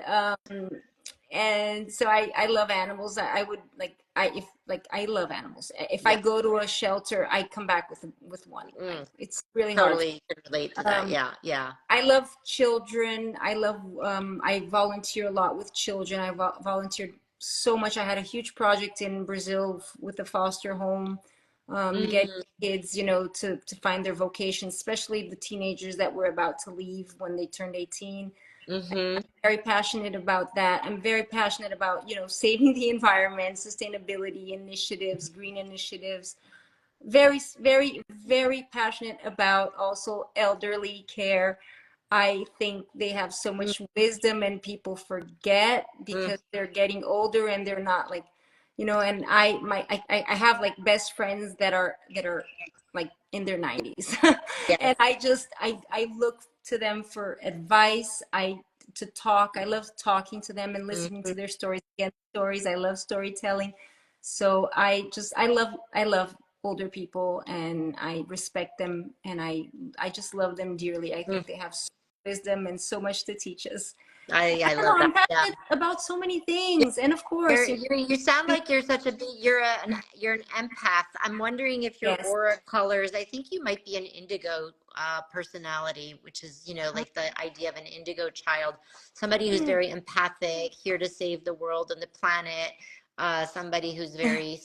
so I love animals. I would like I if like I love animals. If I Yeah. go to a shelter, I come back with one. Mm. It's really hard. Totally can relate to that. Um, Yeah. Yeah. I love children. I volunteer a lot with children. I volunteered so much. I had a huge project in Brazil with a foster home, getting Mm. kids, to find their vocation, especially the teenagers that were about to leave when they turned 18. Mm-hmm. Very passionate about that. I'm very passionate about, saving the environment, sustainability initiatives, green initiatives. Very, very, very passionate about also elderly care. I think they have so much wisdom and people forget Mm-hmm. because they're getting older and they're not like, and I have like best friends that are like in their 90s. Yes. And I look to them for advice. To talk. I love talking to them and listening Mm-hmm. to their stories. Again, stories. I love storytelling. So I love older people and I respect them and I just love them dearly. I think they have so much wisdom and so much to teach us. I I don't love know, I'm that. Yeah. passionate about so many things. And of course, You sound like you're such a big, you're an empath. I'm wondering if your yes. aura colors, I think you might be an indigo personality, which is, like the idea of an indigo child, somebody who's very empathic, here to save the world and the planet, somebody who's very,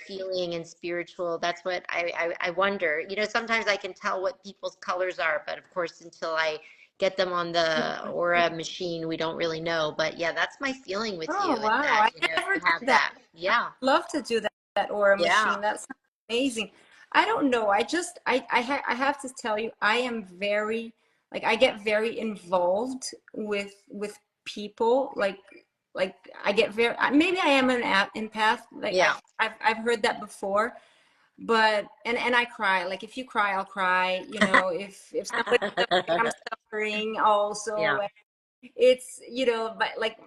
feeling and spiritual. That's what I wonder. Sometimes I can tell what people's colors are, but of course, until I get them on the aura machine, we don't really know. But yeah, that's my feeling with Oh, you, is wow. that I never you did have that. that. Yeah. Love to do that aura Yeah. machine. That sounds amazing. I don't know. I have to tell you, I am very like I get very involved with people. Like I get very maybe I am an empath. Like Yeah. I've heard that before. But and I cry. Like if you cry, I'll cry. If somebody's suffering, I'm suffering also. Yeah. It's but like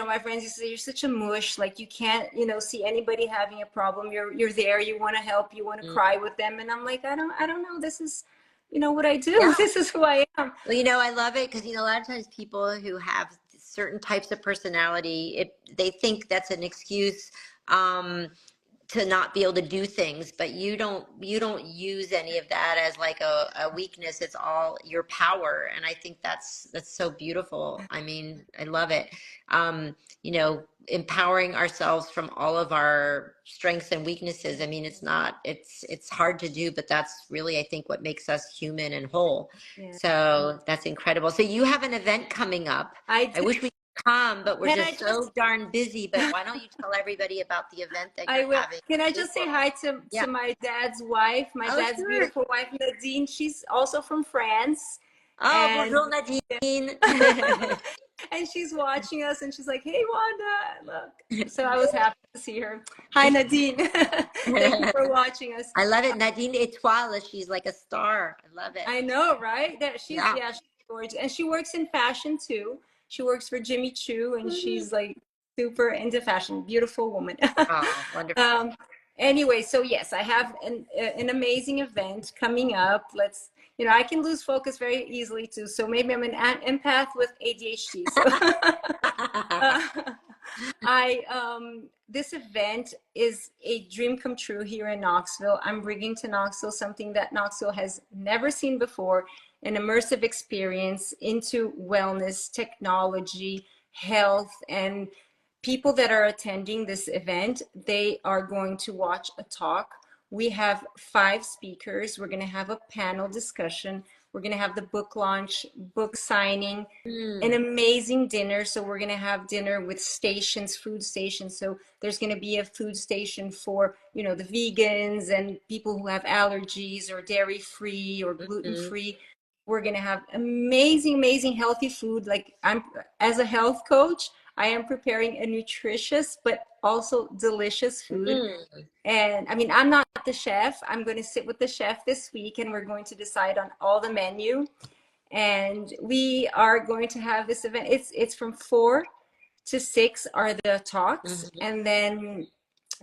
my friends used to say, you're such a mush. Like you can't, see anybody having a problem. You're there. You want to help. You want to Mm. cry with them. And I'm like, I don't know. This is, what I do. Yeah. This is who I am. Well, I love it because, a lot of times people who have certain types of personality, they think that's an excuse. To not be able to do things, but you don't use any of that as like a weakness. It's all your power. And I think that's so beautiful. I mean, I love it. um Empowering ourselves from all of our strengths and weaknesses. I mean, it's hard to do, but that's really, I think, what makes us human and whole. Yeah. So that's incredible. So you have an event coming up. I I do. wish we come, but we're Can I just so just darn busy. But why don't you tell everybody about the event that I you're will. having Can I this just say fall? hi to Yeah. my dad's wife, my Oh, dad's sure. beautiful wife, Nadine. She's also from France. Oh, And bonjour, Nadine. and she's watching us and she's like, hey, Wanda, look. So I was happy to see her. Hi, Nadine. Thank you for watching us. I love it. Nadine Etoile. She's like a star. I love it. I know, right? That Yeah. she's gorgeous. And she works in fashion too. She works for Jimmy Choo and she's like super into fashion. Beautiful woman. Oh, wonderful. Anyway, so yes, I have an amazing event coming up. I can lose focus very easily too. So maybe I'm an empath with ADHD. So this event is a dream come true here in Knoxville. I'm bringing to Knoxville something that Knoxville has never seen before, an immersive experience into wellness, technology, health, and people that are attending this event, they are going to watch a talk. We have 5 speakers. We're going to have a panel discussion. We're going to have the book launch, book signing, an amazing dinner. So we're going to have dinner with stations, food stations. So there's going to be a food station for, the vegans and people who have allergies or dairy free or gluten free. We're going to have amazing, amazing healthy food. Like as a health coach, I am preparing a nutritious but also delicious food. And I mean, I'm not the chef. I'm going to sit with the chef this week and we're going to decide on all the menu. And we are going to have this event. It's from 4 to 6 are the talks, and then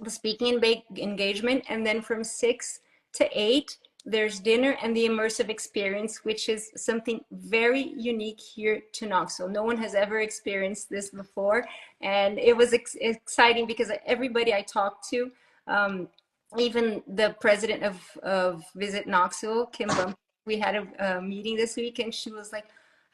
the speaking engagement, and then from 6 to 8 there's dinner and the immersive experience, which is something very unique here to Knoxville. No one has ever experienced this before, and it was exciting because everybody I talked to, even the president of Visit Knoxville, Kim Bump, we had a meeting this week, and she was like,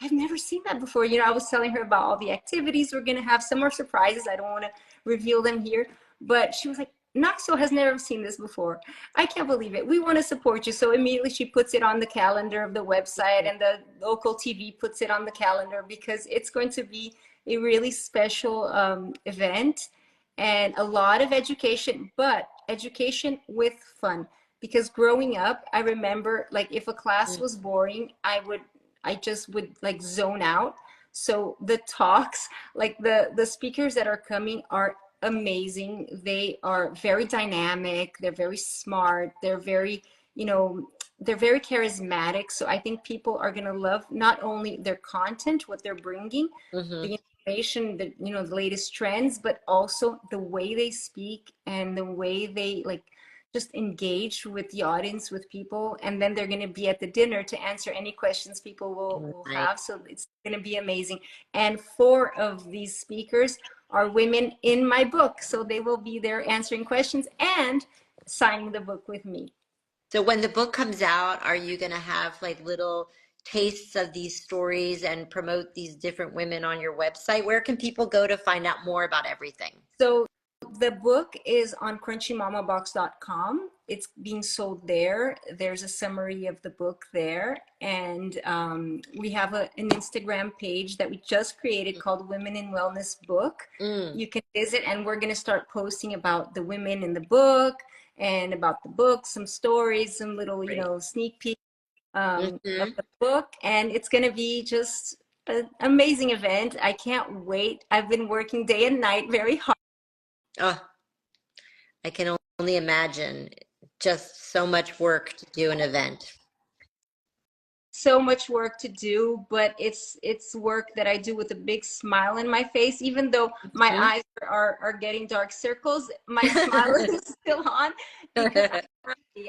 I've never seen that before. I was telling her about all the activities we're going to have. Some more surprises. I don't want to reveal them here. But she was like, Knoxville has never seen this before. I can't believe it. We want to support you. So immediately she puts it on the calendar of the website, and the local TV puts it on the calendar because it's going to be a really special event and a lot of education, but education with fun. Because growing up, I remember, like, if a class was boring, I just would like zone out. So the talks, like the speakers that are coming are amazing. They are very dynamic. They're very smart. They're very, they're very charismatic. So I think people are going to love not only their content, what they're bringing, the information, the latest trends, but also the way they speak and the way they like just engage with the audience, with people. And then they're going to be at the dinner to answer any questions people will have. So it's going to be amazing. And 4 of these speakers are women in my book. So they will be there answering questions and signing the book with me. So when the book comes out, are you going to have like little tastes of these stories and promote these different women on your website? Where can people go to find out more about everything? So the book is on crunchymamabox.com. It's being sold there. There's a summary of the book there. And we have an Instagram page that we just created called Women in Wellness Book. You can visit, and we're going to start posting about the women in the book and about the book, some stories, some little, sneak peek of the book. And it's going to be just an amazing event. I can't wait. I've been working day and night very hard. Oh, I can only imagine. Just so much work to do an event. so much work to do, but it's work that I do with a big smile in my face. Even though my Mhm. eyes are getting dark circles, my smile is still on because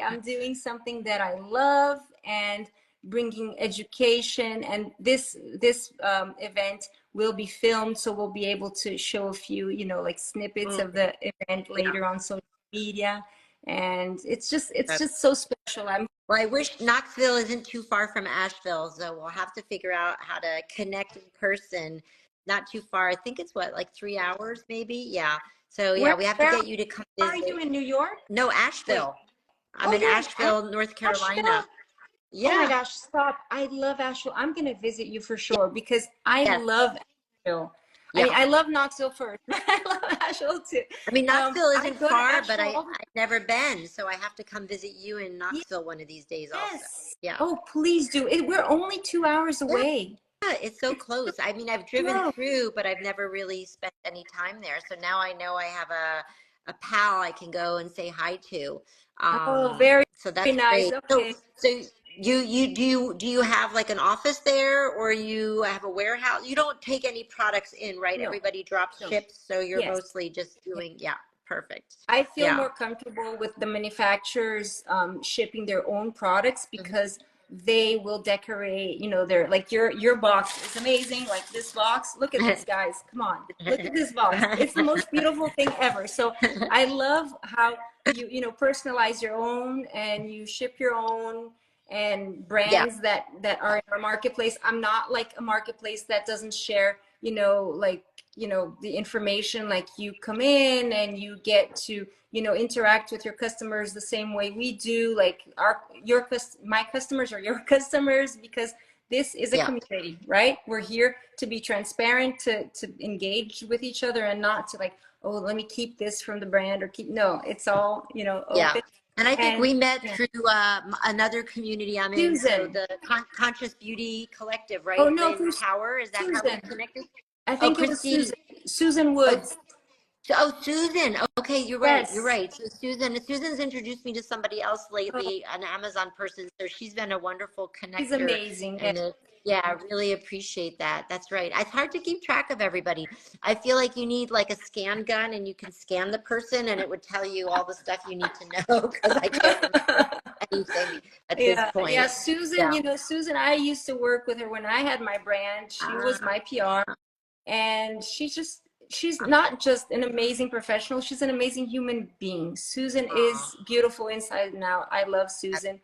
I'm doing something that I love and bringing education. And this event will be filmed, so we'll be able to show a few, like snippets Mm, of the event yeah. later on social media. And it's That's- just so special. I'm Well, I wish Knoxville isn't too far from Asheville, so we'll have to figure out how to connect in person. Not too far. I think it's what, like 3 hours maybe? Yeah. So yeah, we have to where get you to come are you, visit. in New York? No, Wait. Asheville. I'm Oh, in you're in Asheville, North Asheville? Carolina. Oh my Yeah. gosh, stop. I love Asheville. I'm gonna visit you for sure because I Yes. love Asheville. I mean, Yeah. I love Knoxville first. I love Asheville too. I mean, Knoxville I isn't go to far, but Asheville all the I've never been, so I have to come visit you in time. Knoxville one of these days also. Yes. Yeah. Oh, please do. We're only 2 hours Yeah, away. it's so close. I mean, I've driven No. through, but I've never really spent any time there. So now I know I have a pal I can go and say hi to. Oh, very, So very that's nice. great. So Okay. so do you have like an office there, or you have a warehouse? You don't take any products in, right? No, Everybody drops no. ships, so you're Yes. mostly just doing, yeah, perfect. I feel Yeah. more comfortable with the manufacturers shipping their own products Mhm. because they will decorate, their like your box is amazing. Like this box, look at this, guys. Come on, look at this box. It's the most beautiful thing ever. So I love how you personalize your own and you ship your own and Yeah, brands that are in our marketplace. I'm not like a marketplace that doesn't share, like the information. Like you come in and you get to interact with your customers the same way we do. Like my customers are your customers, because this is a yeah. community, right? We're here to be transparent, to engage with each other, and not to like, oh, let me keep this from the brand, or keep, no, it's all Yeah. open. And I think And we met yeah. through another community I'm in. So Susan. the Conscious Beauty Collective, Oh right? no, Lynn Power, is that how we Susan. connected? I Oh, think it was Christine. Susan Oh, Woods. Susan. Okay, you're right. You're Yes. right. So Susan's introduced me to somebody else lately, an Amazon person. So she's been a wonderful He's connector, amazing. Yeah. and yeah, I really appreciate that. That's right. It's hard to keep track of everybody. I feel like you need like a scan gun, and you can scan the person, and it would tell you all the stuff you need to know, because I can't remember anything at this Yeah, yeah. point. Susan, Yeah. Susan, I used to work with her when I had my brand. She was Ah, my PR, and she's not just an amazing professional, she's an amazing human being. Susan ah. is beautiful inside and out. I love Susan.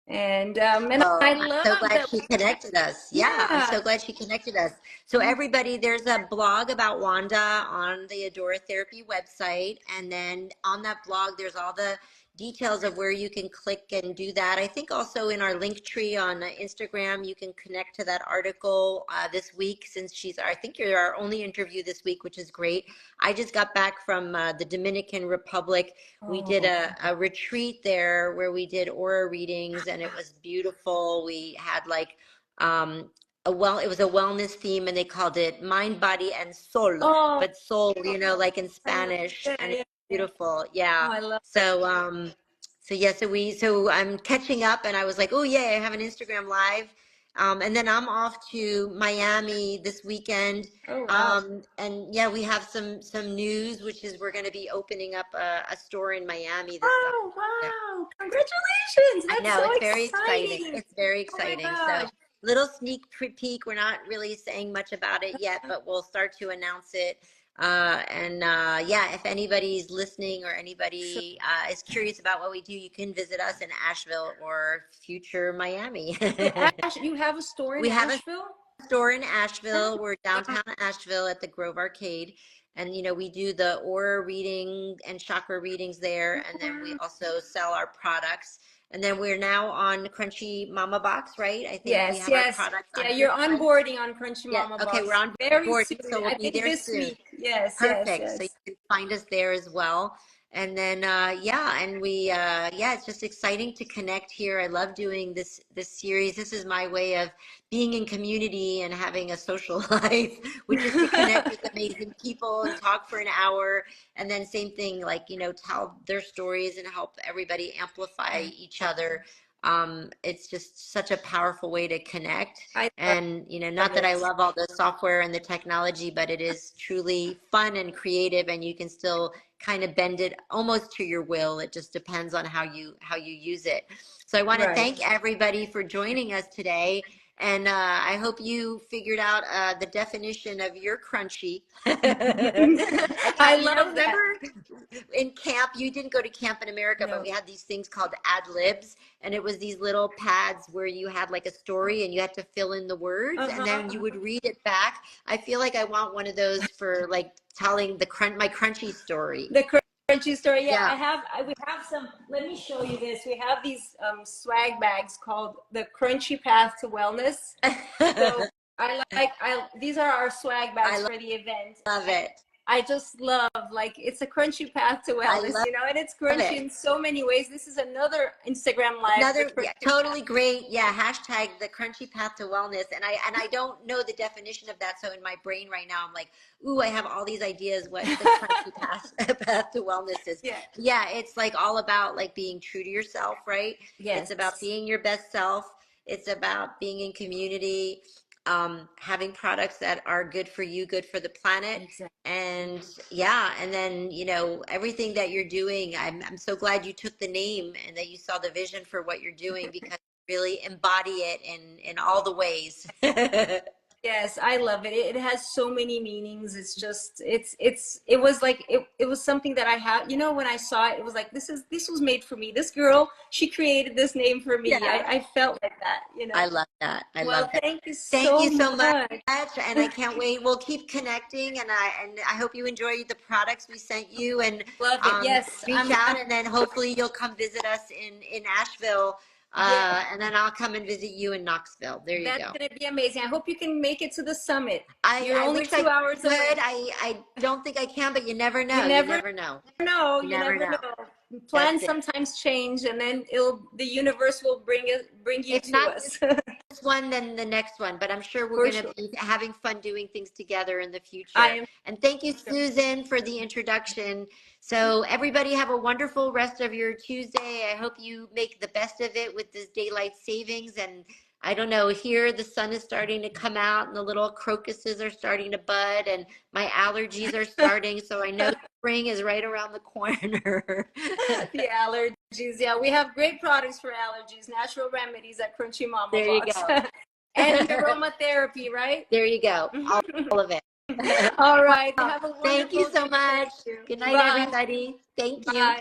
And I Well, I'm love so glad that. she connected us. Yeah, I'm Yeah. so glad she connected us. So everybody, there's a blog about Wanda on the Adora Therapy website, and then on that blog, there's all the details of where you can click and do that. I think also in our link tree on Instagram, you can connect to that article this week, since I think you're our only interview this week, which is great. I just got back from the Dominican Republic. We did Oh, a retreat there where we did aura readings, and it was beautiful. We had like it was a wellness theme, and they called it Mind, Body, and Soul, oh, but soul, like in I love, Spanish, yeah, and it's yeah, yeah. beautiful. Oh, Yeah. I love it. So yeah, so I'm catching up, and I was like, oh yeah, I have an Instagram live. And then I'm off to Miami this weekend. Oh, wow. And yeah, we have some news, which is we're going to be opening up a store in Miami this summer. Oh, Yeah. wow. Congratulations. I That's know, so it's very exciting. exciting. It's very Oh my exciting. So gosh. little sneak peek. We're not really saying much about it yet, but we'll start to announce it. Yeah, if anybody's listening, or So, anybody is curious about what we do, you can visit us in Asheville or future Miami. so you have a store in We have a Asheville? store in Oh, Asheville. We're wow. downtown Asheville at the Grove Arcade. And, we do the aura reading and chakra readings there. And then we Wow. also sell our products. And then we're now on Crunchy Mama Box, right? I think we Yes, have our yes. products Yeah, on you're here, right? onboarding on Crunchy Yeah. Mama Okay, we're Box on very board, soon. so we'll I be think there this soon. week. Yes, yes, Perfect. So you yes. can find us there as well. And then yeah, and yeah, it's just exciting to connect here. I love doing this series. This is my way of being in community and having a social life, which is to connect with amazing people and talk for an hour. And then same thing, like, tell their stories and help everybody amplify each other. It's just such a powerful way to connect. I And, not love that I it. love all the software and the technology, but it is truly fun and creative, and you can still kind of bend it almost to your will. It just depends on how you use it. So I want to Right. thank everybody for joining us today. And I hope you figured out the definition of your crunchy. I love that. Remember in camp, you didn't go to camp in America, but No. we had these things called ad libs, and it was these little pads where you had like a story and you had to fill in the words, and then you would read it back. I feel like I want one of those for like telling my crunchy story. The crunchy story. Yeah, Yeah. we have some. Let me show you this. We have these swag bags called the Crunchy Path to Wellness. So these are our swag bags for the event. Love it. I just love, like, it's a crunchy path to wellness, and it's crunchy in so many ways. This is another Instagram live. Totally great. Yeah, hashtag the crunchy path to wellness. And I don't know the definition of that. So in my brain right now, I'm like, ooh, I have all these ideas what the crunchy path to wellness is. Yeah, it's like all about like being true to yourself, right? Yes. It's about being your best self. It's about being in community, having products that are good for you, good for the planet. Exactly. And yeah, and then, everything that you're doing, I'm so glad you took the name and that you saw the vision for what you're doing, because you really embody it in all the ways. Yes, I love it. It has so many meanings. It's just, it was like, it was something that I have, when I saw it, it was like, this was made for me. This girl, she created this name for me. Yeah. I felt like that, I love that. I love that. Thank you Thank you so much. And I can't wait. We'll keep connecting, and I hope you enjoy the products we sent you, and love it. Yes. reach out, and then hopefully you'll come visit us in Asheville. And then I'll come and visit you in Knoxville. There you go. That's going to be amazing. I hope you can make it to the summit. You're only 2 hours away. I don't think I can, but you never know. You never know. You never know. Plans sometimes change, and then the universe will bring you to us. This one, then the next one. But I'm sure we're going to be having fun doing things together in the future. And thank you, Susan, for the introduction. So everybody have a wonderful rest of your Tuesday. I hope you make the best of it with this daylight savings. And I don't know, here the sun is starting to come out and the little crocuses are starting to bud and my allergies are starting. So I know spring is right around the corner. The allergies. Yeah, we have great products for allergies, natural remedies at Crunchy Mama There you Box. go. And aromatherapy, right? There you go. All of it. All right. Have a wonderful Thank you so much. Good night, everybody. Thank you.